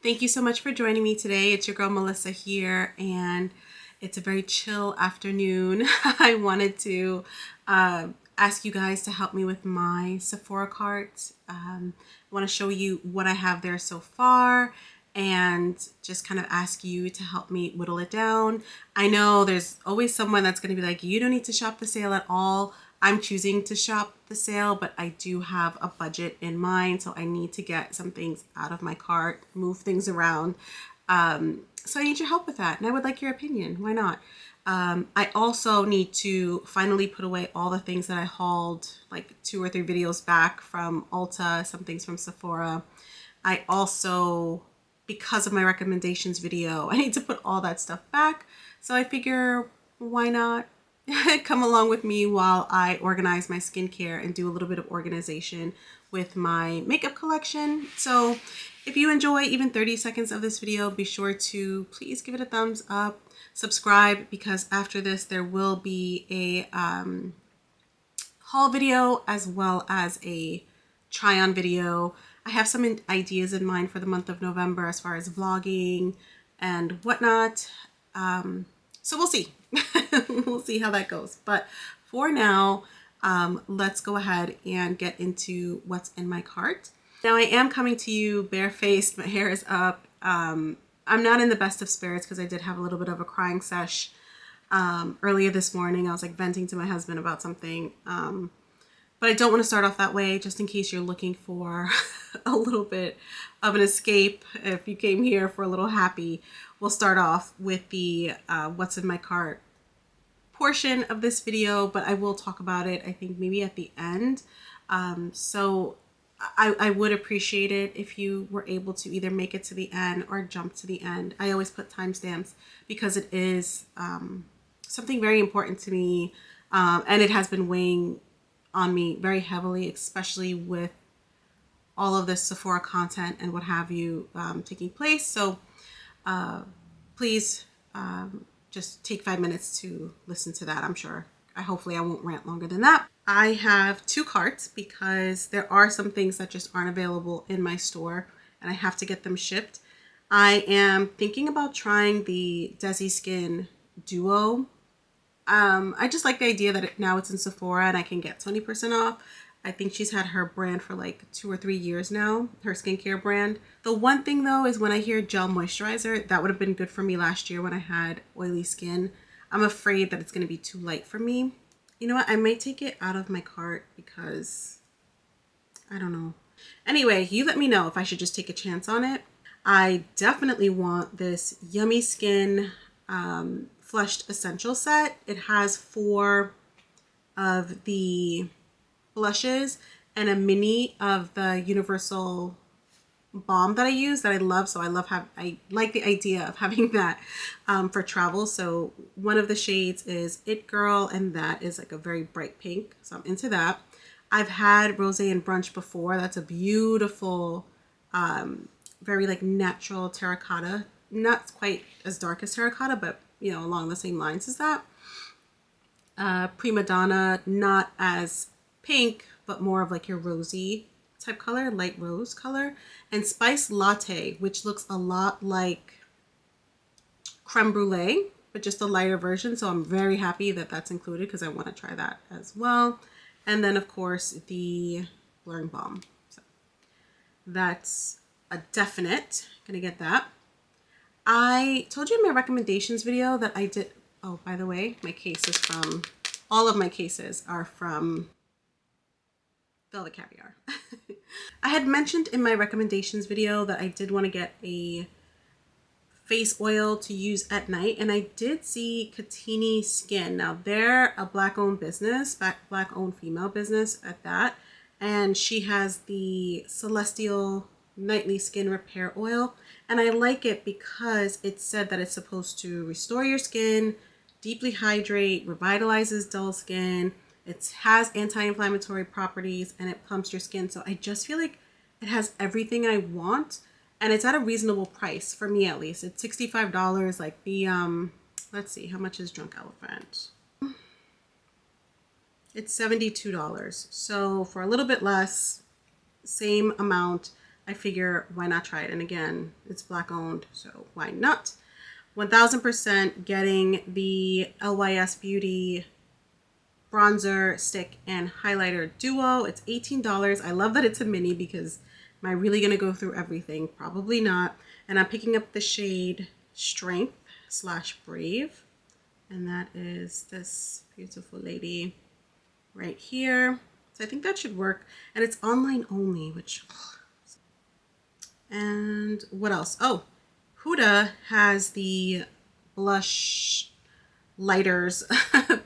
Thank you so much for joining me today. It's your girl Melissa here, and it's a very chill afternoon. I wanted to ask you guys to help me with my Sephora cart. I want to show you what I have there so far and just kind of ask you to help me whittle it down. I know there's always someone that's going to be like, you don't need to shop the sale at all. I'm choosing to shop the sale, but I do have a budget in mind, so I need to get some things out of my cart, move things around. So I need your help with that, and I would like your opinion. Why not? I also need to finally put away all the things that I hauled like 2 or 3 videos back from Ulta, some things from Sephora. I also, because of my recommendations video, I need to put all that stuff back. So I figure, why not come along with me while I organize my skincare and do a little bit of organization with my makeup collection. So if you enjoy even 30 seconds of this video, be sure to please give it a thumbs up, subscribe, because after this there will be a haul video as well as a try on video. I have some ideas in mind for the month of November as far as vlogging and whatnot. So we'll see. We'll see how that goes. But for now, let's go ahead and get into what's in my cart. Now I am coming to you barefaced. My hair is up. I'm not in the best of spirits because I did have a little bit of a crying sesh earlier this morning. I was like venting to my husband about something. But I don't want to start off that way, just in case you're looking for a little bit of an escape. If you came here for a little happy, we'll start off with the what's in my cart portion of this video, but I will talk about it, I think, maybe at the end. So I would appreciate it if you were able to either make it to the end or jump to the end. I always put timestamps because it is something very important to me, and it has been weighing on me very heavily, especially with all of this Sephora content and what have you taking place. So please just take 5 minutes to listen to that. I'm sure. Hopefully I won't rant longer than that. I have 2 carts because there are some things that just aren't available in my store and I have to get them shipped. I am thinking about trying the Desi Skin Duo. I just like the idea that now it's in Sephora and I can get 20% off. I think she's had her brand for like 2 or 3 years now, her skincare brand. The one thing though is when I hear gel moisturizer, that would have been good for me last year when I had oily skin. I'm afraid that it's going to be too light for me. You know what? I might take it out of my cart because I don't know. Anyway, you let me know if I should just take a chance on it. I definitely want this Yummy Skin Flushed Essential Set. It has 4 of the blushes and a mini of the universal balm that I use that I love. So I like the idea of having that for travel. So one of the shades is It Girl, and that is like a very bright pink. So I'm into that. I've had Rosé and Brunch before. That's a beautiful, very like natural terracotta. Not quite as dark as terracotta, but you know, along the same lines as that. Prima Donna, not as pink, but more of like your rosy type color, light rose color. And Spice Latte, which looks a lot like creme brulee, but just a lighter version. So I'm very happy that that's included because I want to try that as well. And then of course the blurring balm. So that's a definite. Gonna get that. I told you in my recommendations video that I did. Oh, by the way, my case is from, all of my cases are from Velvet Caviar. I had mentioned in my recommendations video that I did want to get a face oil to use at night, and I did see Katini Skin. Now they're a Black-owned business, Black-owned female business at that, and she has the Celestial Nightly Skin Repair Oil, and I like it because it said that it's supposed to restore your skin, deeply hydrate, revitalizes dull skin. It has anti-inflammatory properties and it plumps your skin. So I just feel like it has everything I want, and it's at a reasonable price for me, at least. It's $65. Like the let's see, how much is Drunk Elephant? It's $72. So for a little bit less, same amount, I figure why not try it? And again, it's Black owned, so why not? 1000% getting the LYS Beauty bronzer stick and highlighter duo. It's $18. I love that it's a mini because am I really gonna go through everything? Probably not. And I'm picking up the shade Strength / Brave, and that is this beautiful lady right here. So I think that should work, and it's online only, which, and what else? Oh, Huda has the blush lighters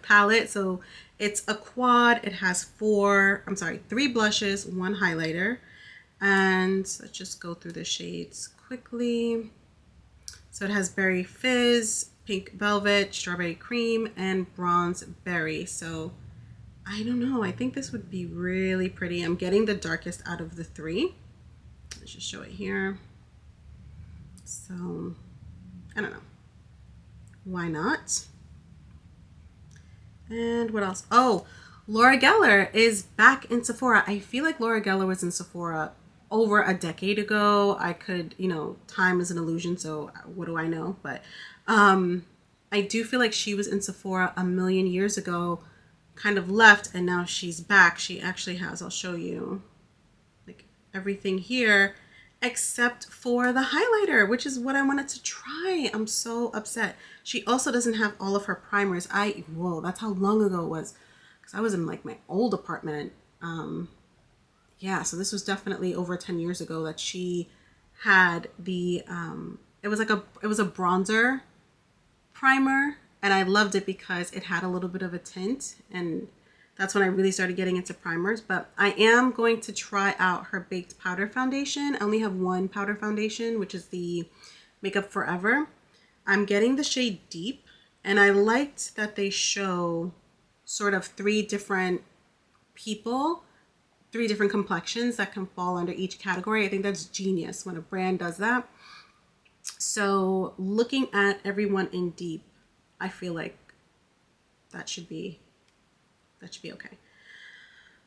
palette. So it's a quad. It has three blushes, one highlighter. And let's just go through the shades quickly. So it has Berry Fizz, Pink Velvet, Strawberry Cream, and Bronze Berry. So I don't know. I think this would be really pretty. I'm getting the darkest out of the three. Let's just show it here. So I don't know. Why not? And what else? Oh, Laura Geller is back in Sephora. I feel like Laura Geller was in Sephora over a decade ago. I could, time is an illusion, so what do I know? But I do feel like she was in Sephora a million years ago, kind of left, and now she's back. She actually has, I'll show you, like everything here except for the highlighter, which is what I wanted to try. I'm so upset. She also doesn't have all of her primers. Whoa, that's how long ago it was, because I was in like my old apartment. Yeah, so this was definitely over 10 years ago that she had the it was a bronzer primer, and I loved it because it had a little bit of a tint, and that's when I really started getting into primers. But I am going to try out her baked powder foundation. I only have one powder foundation, which is the Makeup Forever. I'm getting the shade Deep, and I liked that they show sort of three different people, three different complexions that can fall under each category. I think that's genius when a brand does that. So looking at everyone in Deep, I feel like that should be okay.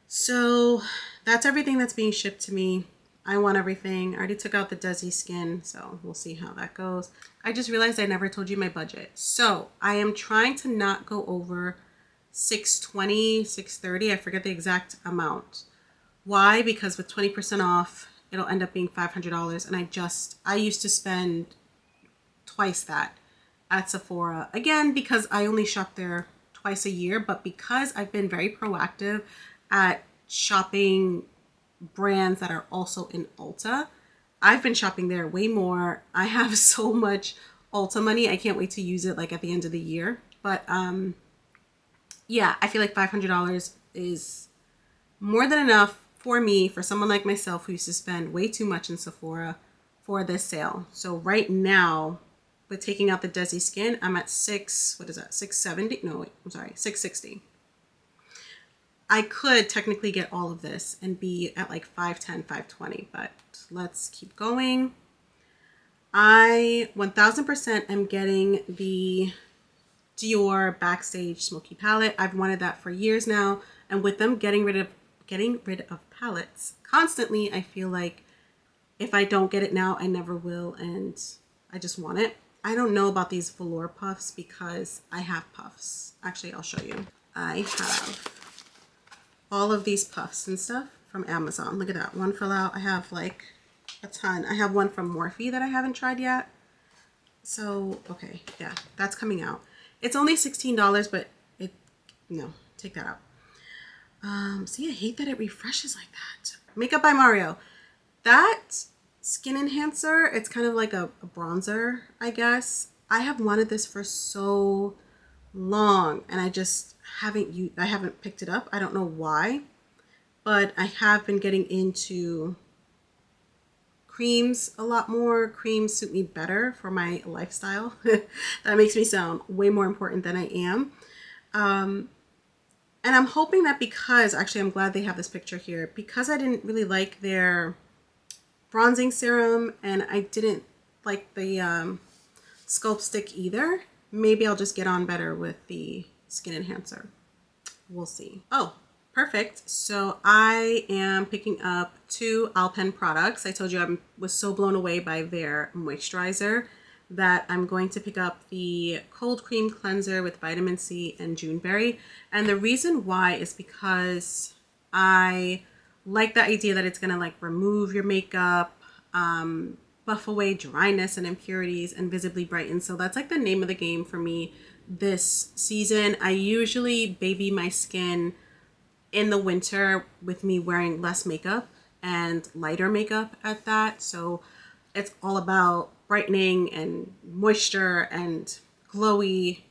So that's everything that's being shipped to me. I want everything. I already took out the Desi Skin, so we'll see how that goes. I just realized I never told you my budget. So I am trying to not go over $620, $630. I forget the exact amount. Why? Because with 20% off, it'll end up being $500. And I used to spend twice that at Sephora. Again, because I only shop there twice a year, but because I've been very proactive at shopping brands that are also in Ulta, I've been shopping there way more. I have so much Ulta money. I can't wait to use it like at the end of the year. But yeah, I feel like $500 is more than enough for me, for someone like myself who used to spend way too much in Sephora, for this sale. So right now, with taking out the Desi Skin, I'm at $670? No, wait, I'm sorry, $660. I could technically get all of this and be at like $510, $520, but let's keep going. I 1000% am getting the Dior Backstage Smoky Palette. I've wanted that for years now, and with them getting rid of palettes constantly, I feel like if I don't get it now, I never will, and I just want it. I don't know about these velour puffs because I have puffs. Actually, I'll show you. I have all of these puffs and stuff from Amazon. Look at that. One fell out. I have like a ton. I have one from Morphe that I haven't tried yet. So, okay. Yeah, that's coming out. It's only $16, but no, take that out. See, I hate that it refreshes like that. Makeup by Mario. That skin enhancer, it's kind of like a bronzer, I guess. I have wanted this for so long, and I just haven't picked it up. I don't know why, but I have been getting into creams a lot more. Creams suit me better for my lifestyle. That makes me sound way more important than I am. And I'm hoping that because, actually I'm glad they have this picture here, because I didn't really like their bronzing serum and I didn't like the Sculpt Stick either, maybe I'll just get on better with the skin enhancer. We'll see. Oh, Perfect. So I am picking up 2 Alpen products. I told you I was so blown away by their moisturizer that I'm going to pick up the cold cream cleanser with vitamin C and Juneberry. And the reason why is because I like the idea that it's gonna like remove your makeup, buff away dryness and impurities, and visibly brighten. So that's like the name of the game for me this season. I usually baby my skin in the winter with me wearing less makeup and lighter makeup at that. So it's all about brightening and moisture and glowy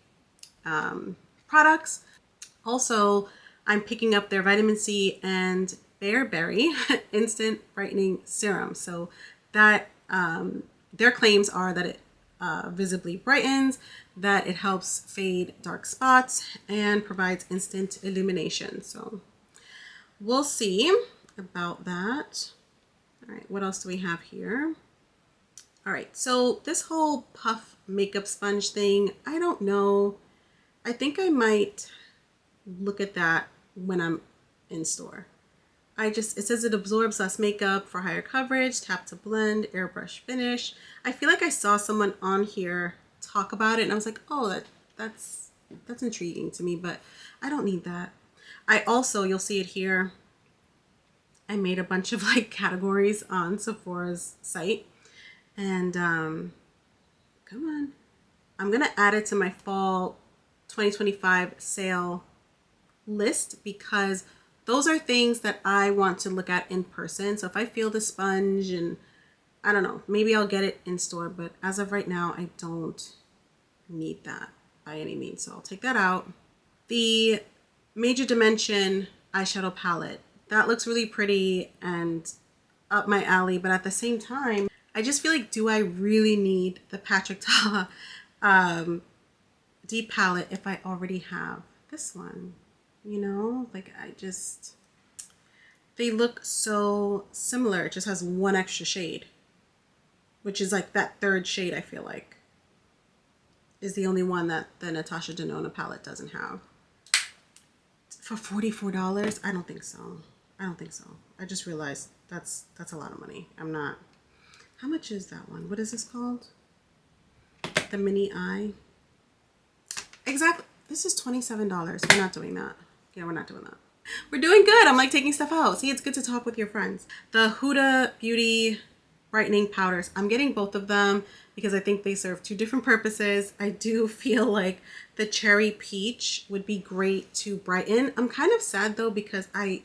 products. Also, I'm picking up their vitamin C and bearberry instant brightening serum. So that their claims are that it visibly brightens, that it helps fade dark spots, and provides instant illumination. So we'll see about that. All right, what else do we have here? All right, so this whole puff makeup sponge thing, I don't know. I think I might look at that when I'm in store. It says it absorbs less makeup for higher coverage, tap to blend, airbrush finish. I feel like I saw someone on here talk about it and I was like, oh, that's intriguing to me, but I don't need that. I also, you'll see it here, I made a bunch of like categories on Sephora's site, and come on, I'm gonna add it to my fall 2025 sale list because those are things that I want to look at in person. So if I feel the sponge, and I don't know, maybe I'll get it in store, but as of right now, I don't need that by any means. So I'll take that out. The Major Dimension eyeshadow palette, that looks really pretty and up my alley, but at the same time, I just feel like, do I really need the Patrick Ta deep palette if I already have this one? You know, like they look so similar. It just has one extra shade, which is like that third shade, I feel like, is the only one that the Natasha Denona palette doesn't have. For $44? I don't think so. I don't think so. I just realized that's a lot of money. I'm not. How much is that one? What is this called? The mini eye. Exactly. This is $27. We're not doing that. Yeah, we're not doing that. We're doing good. I'm like taking stuff out. See, it's good to talk with your friends. The Huda Beauty brightening powders. I'm getting both of them because I think they serve 2 different purposes. I do feel like the cherry peach would be great to brighten. I'm kind of sad though because I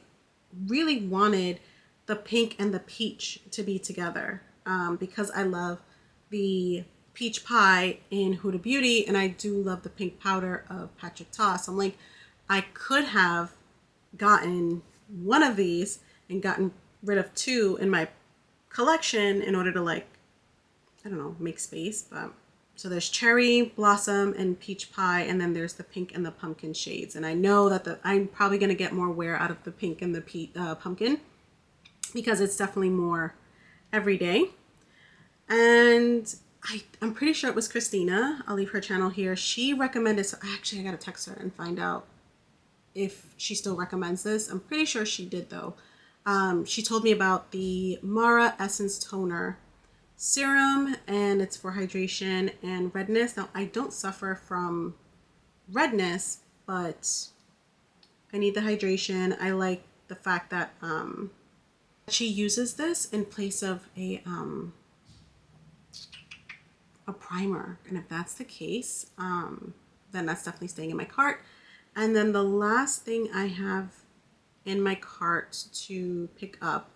really wanted the pink and the peach to be together because I love the peach pie in Huda Beauty and I do love the pink powder of Patrick Ta. So I'm like, I could have gotten one of these and gotten rid of 2 in my collection in order to, like, I don't know, make space. But so there's cherry blossom and peach pie, and then there's the pink and the pumpkin shades. And I know that I'm probably going to get more wear out of the pink and the pumpkin because it's definitely more everyday. And I'm pretty sure it was Christina. I'll leave her channel here. She recommended, so actually I got to text her and find out if she still recommends this. I'm pretty sure she did though. She told me about the Mara Essence Toner Serum, and it's for hydration and redness. Now, I don't suffer from redness, but I need the hydration. I like the fact that she uses this in place of a primer. And if that's the case, then that's definitely staying in my cart. And then the last thing I have in my cart to pick up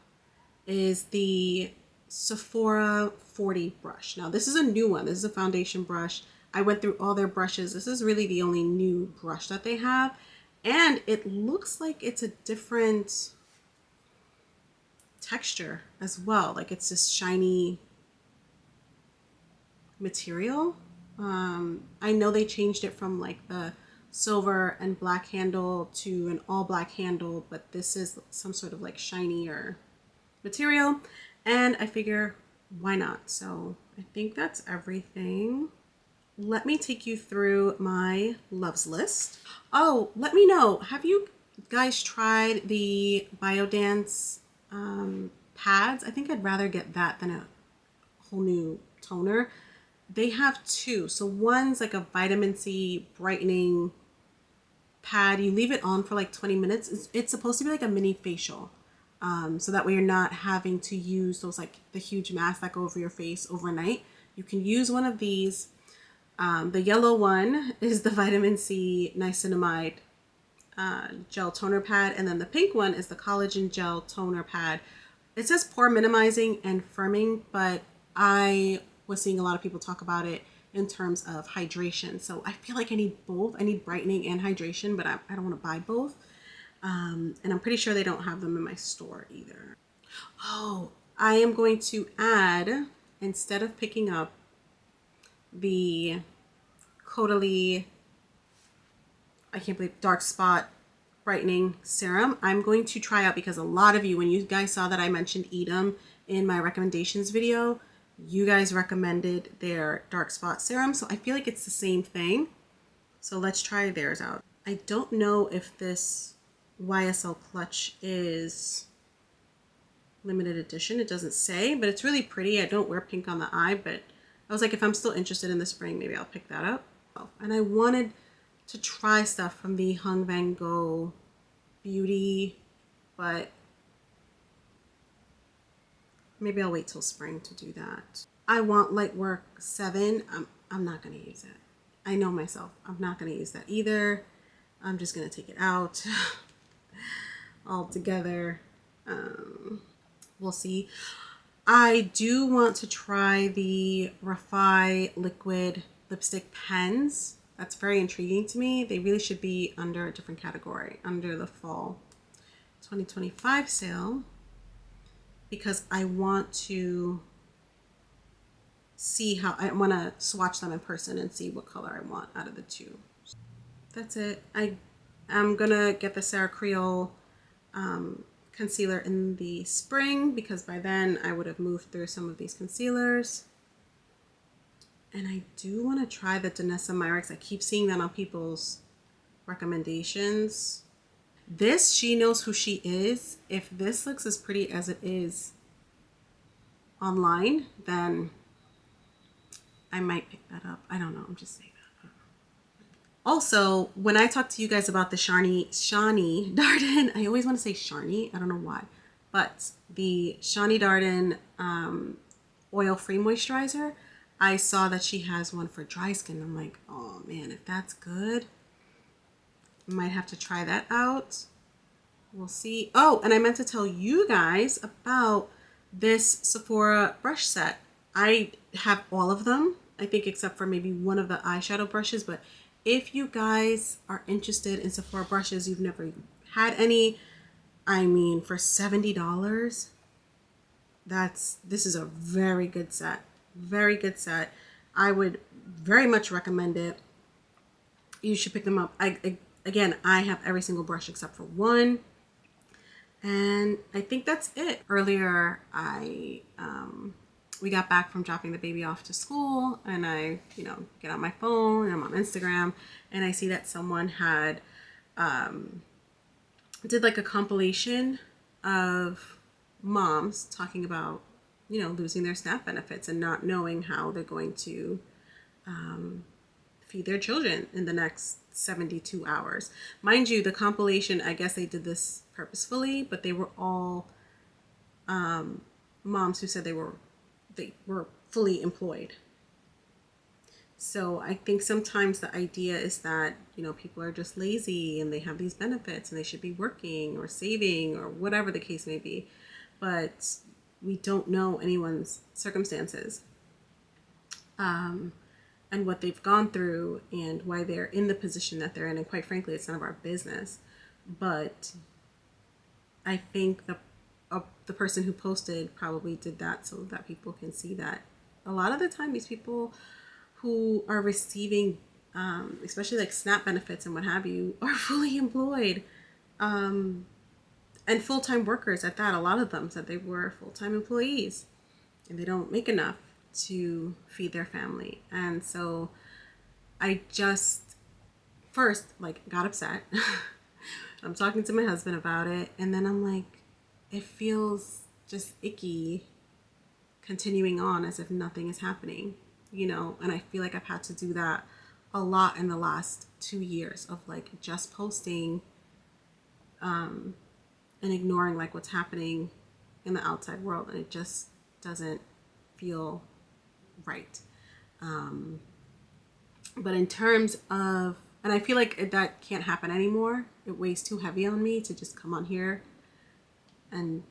is the Sephora 40 brush. Now this is a new one. This is a foundation brush. I went through all their brushes. This is really the only new brush that they have. And it looks like it's a different texture as well. Like it's this shiny material. I know they changed it from like the silver and black handle to an all black handle, but this is some sort of like shinier material, and I figure why not? So I think that's everything. Let me take you through my loves list. Oh, let me know, have you guys tried the Biodance pads, I think I'd rather get that than a whole new toner. They have two. So one's like a vitamin C brightening pad. You leave it on for like 20 minutes. It's supposed to be like a mini facial. So that way you're not having to use those like the huge masks that go over your face overnight. You can use one of these. The yellow one is the vitamin C niacinamide gel toner pad, and then the pink one is the collagen gel toner pad. It says pore minimizing and firming, but I was seeing a lot of people talk about it in terms of hydration. So I feel like I need both. I need brightening and hydration, but I don't want to buy both. And I'm pretty sure they don't have them in my store either. Oh, I am going to add, instead of picking up the Caudalie, I can't believe, dark spot brightening serum, I'm going to try out, because a lot of you, when you guys saw that I mentioned Edam in my recommendations video, you guys recommended their dark spot serum. So I feel like it's the same thing. So let's try theirs out. I don't know if this YSL clutch is limited edition. It doesn't say, but it's really pretty. I don't wear pink on the eye, but I was like, if I'm still interested in the spring, maybe I'll pick that up. And I wanted to try stuff from the Hung Van Gogh Beauty, but maybe I'll wait till spring to do that. I want Lightwork 7. I'm not going to use it. I know myself. I'm not going to use that either. I'm just going to take it out altogether. We'll see. I do want to try the Refi liquid lipstick pens. That's very intriguing to me. They really should be under a different category, under the fall 2025 sale, because I want to see how, I want to swatch them in person and see what color I want out of the two. That's it. I'm gonna get the Sarah Creole concealer in the spring, because by then I would have moved through some of these concealers. And I do want to try the Danessa Myricks. I keep seeing that on people's recommendations. This, She Knows Who She Is. If this looks as pretty as it is online, then I might pick that up. I don't know. I'm just saying that. Also, when I talk to you guys about the Shani Darden, I always want to say Sharni. I don't know why. But the Shani Darden oil-free moisturizer, I saw that she has one for dry skin. I'm like, oh man, if that's good, I might have to try that out. We'll see. Oh, and I meant to tell you guys about this Sephora brush set. I have all of them, I think, except for maybe one of the eyeshadow brushes. But if you guys are interested in Sephora brushes, you've never had any, I mean, for $70, this is a very good set. Very good set. I would very much recommend it. You should pick them up. Again, I have every single brush except for one. And I think that's it. Earlier, we got back from dropping the baby off to school, and I, get on my phone and I'm on Instagram, and I see that someone had did like a compilation of moms talking about, losing their SNAP benefits and not knowing how they're going to feed their children in the next 72 hours. Mind you, the compilation, I guess they did this purposefully, but they were all moms who said they were fully employed. So I think sometimes the idea is that, people are just lazy and they have these benefits and they should be working or saving or whatever the case may be. But we don't know anyone's circumstances and what they've gone through and why they're in the position that they're in. And quite frankly, it's none of our business. But I think the person who posted probably did that so that people can see that a lot of the time these people who are receiving, especially like SNAP benefits and what have you, are fully employed and full-time workers at that. A lot of them said they were full-time employees and they don't make enough to feed their family. And so I just first got upset I'm talking to my husband about it, and then I'm like, it feels just icky continuing on as if nothing is happening, and I feel like I've had to do that a lot in the last 2 years of like just posting and ignoring like what's happening in the outside world, and it just doesn't feel right. But in terms of, and I feel like that can't happen anymore. It weighs too heavy on me to just come on here and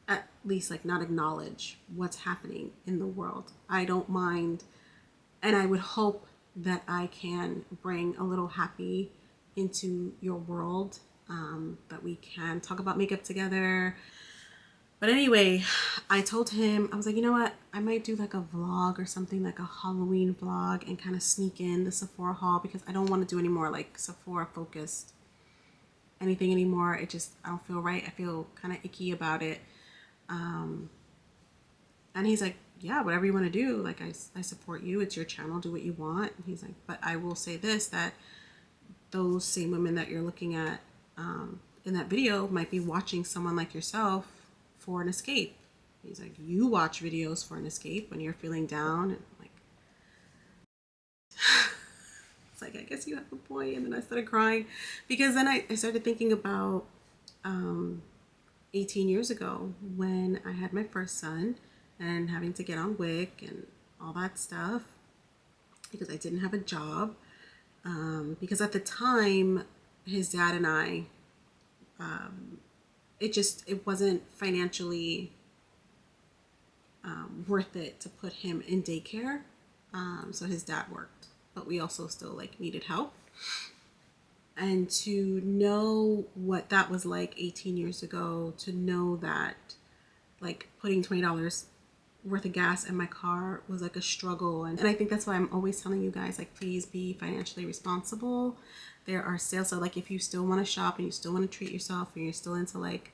at least like not acknowledge what's happening in the world. I don't mind, and I would hope that I can bring a little happy into your world, that we can talk about makeup together. But anyway, I told him, I was like, you know what? I might do like a vlog or something, like a Halloween vlog, and kind of sneak in the Sephora haul, because I don't want to do any more like Sephora focused anything anymore. It just, I don't feel right. I feel kind of icky about it. And he's like, yeah, whatever you want to do. Like, I support you. It's your channel. Do what you want. And he's like, but I will say this, that those same women that you're looking at in that video might be watching someone like yourself for an escape. He's like, you watch videos for an escape when you're feeling down. And I'm like, it's like, I guess you have a point. And then I started crying, because then I started thinking about 18 years ago when I had my first son, and having to get on WIC and all that stuff because I didn't have a job. Because at the time, his dad and I, it wasn't financially worth it to put him in daycare. So his dad worked, but we also still like needed help. And to know what that was like 18 years ago, to know that like putting $20 worth of gas in my car was like a struggle. And I think that's why I'm always telling you guys, like, please be financially responsible. There are sales. So like, if you still want to shop and you still want to treat yourself, and you're still into like,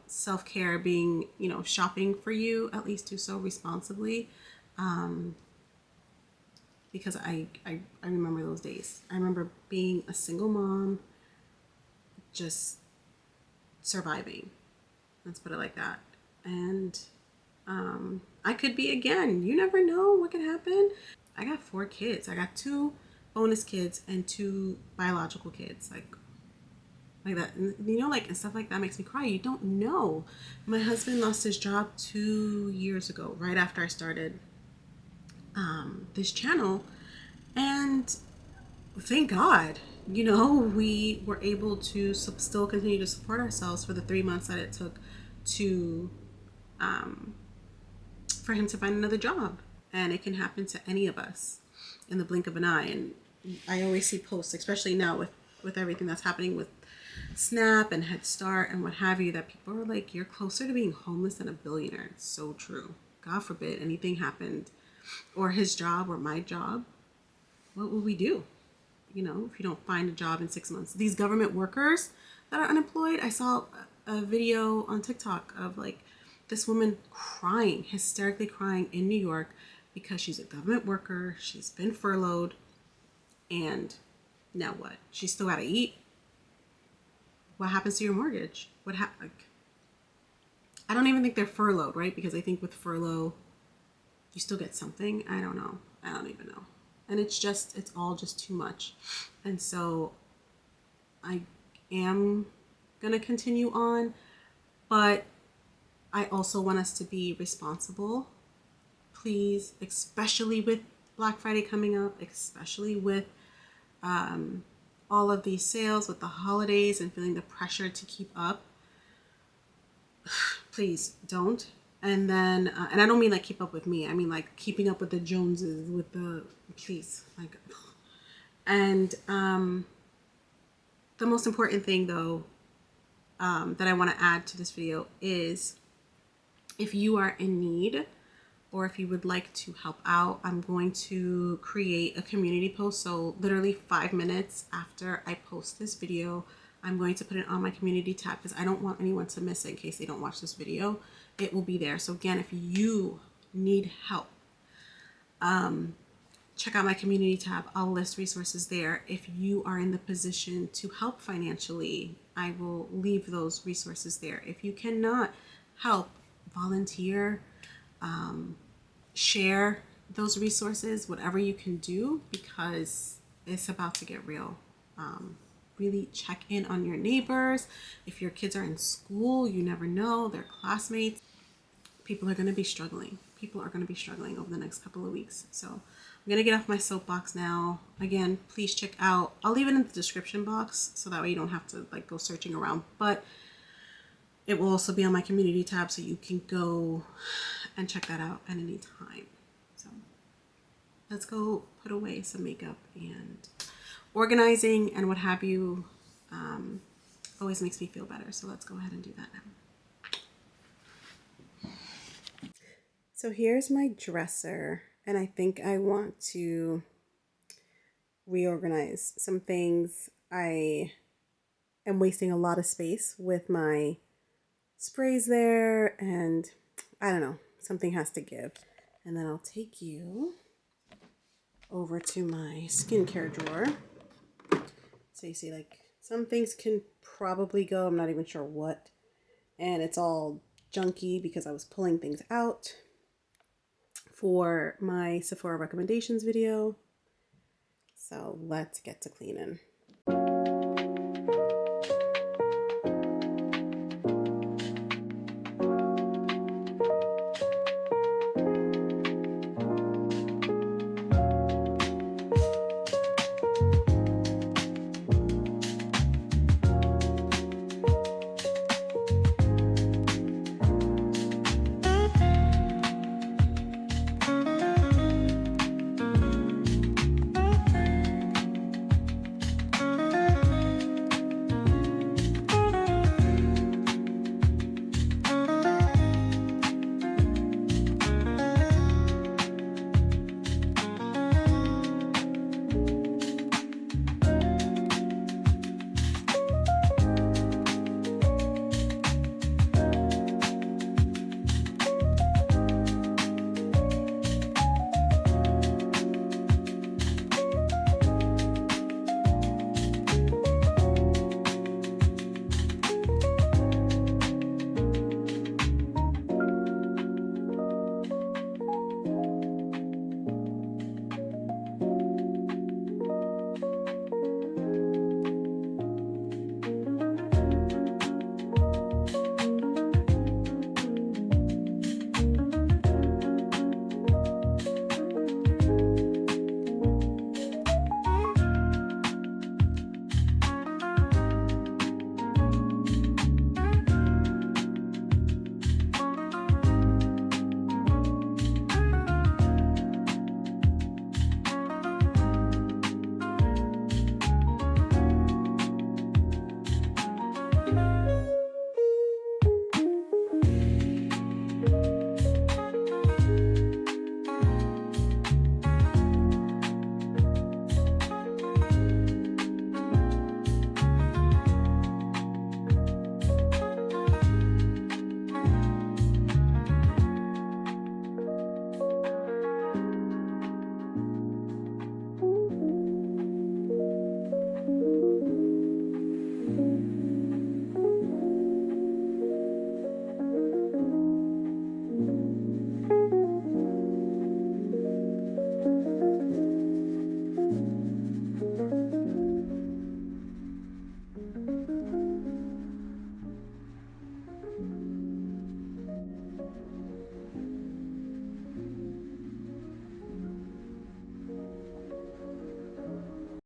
self-care being, shopping for you, at least do so responsibly. Because I remember those days. I remember being a single mom, just surviving. Let's put it like that. And I could be again. You never know what could happen. I got 4 kids. I got 2 bonus kids and 2 biological kids. Like that. And, like, and stuff like that makes me cry. You don't know. My husband lost his job 2 years ago, right after I started this channel. And thank God, we were able to still continue to support ourselves for the 3 months that it took to for him to find another job. And it can happen to any of us in the blink of an eye. And I always see posts, especially now with everything that's happening with Snap and Head Start and what have you, that people are like, you're closer to being homeless than a billionaire. It's so true. God forbid anything happened, or his job or my job. What will we do? If you don't find a job in 6 months. These government workers that are unemployed, I saw a video on TikTok of like this woman crying, hysterically crying in New York because she's a government worker. She's been furloughed. And now what? She's still got to eat. What happens to your mortgage? I don't even think they're furloughed, right? Because I think with furlough, you still get something. I don't know. I don't even know. And it's all just too much. And so I am going to continue on, but I also want us to be responsible. Please, especially with Black Friday coming up, especially with all of these sales, with the holidays and feeling the pressure to keep up. Please don't. And then, and I don't mean like keep up with me. I mean like keeping up with the Joneses, please. And the most important thing though, that I want to add to this video is, if you are in need or if you would like to help out, I'm going to create a community post. So literally 5 minutes after I post this video, I'm going to put it on my community tab, because I don't want anyone to miss it in case they don't watch this video. It will be there. So again, if you need help, check out my community tab. I'll list resources there. If you are in the position to help financially, I will leave those resources there. If you cannot help, volunteer, share those resources, whatever you can do, because it's about to get real. Really check in on your neighbors. If your kids are in school, you never know, their classmates. People are going to be struggling. People are going to be struggling over the next couple of weeks. So I'm going to get off my soapbox now. Again, please check out, I'll leave it in the description box so that way you don't have to like go searching around, but it will also be on my community tab, so you can go and check that out at any time. So let's go put away some makeup, and organizing and what have you always makes me feel better. So let's go ahead and do that now. So here's my dresser, and I think I want to reorganize some things. I am wasting a lot of space with my sprays there, and I don't know, something has to give. And then I'll take you over to my skincare drawer. So you see, like, some things can probably go, I'm not even sure what, and it's all junky because I was pulling things out for my Sephora recommendations video. So let's get to cleaning.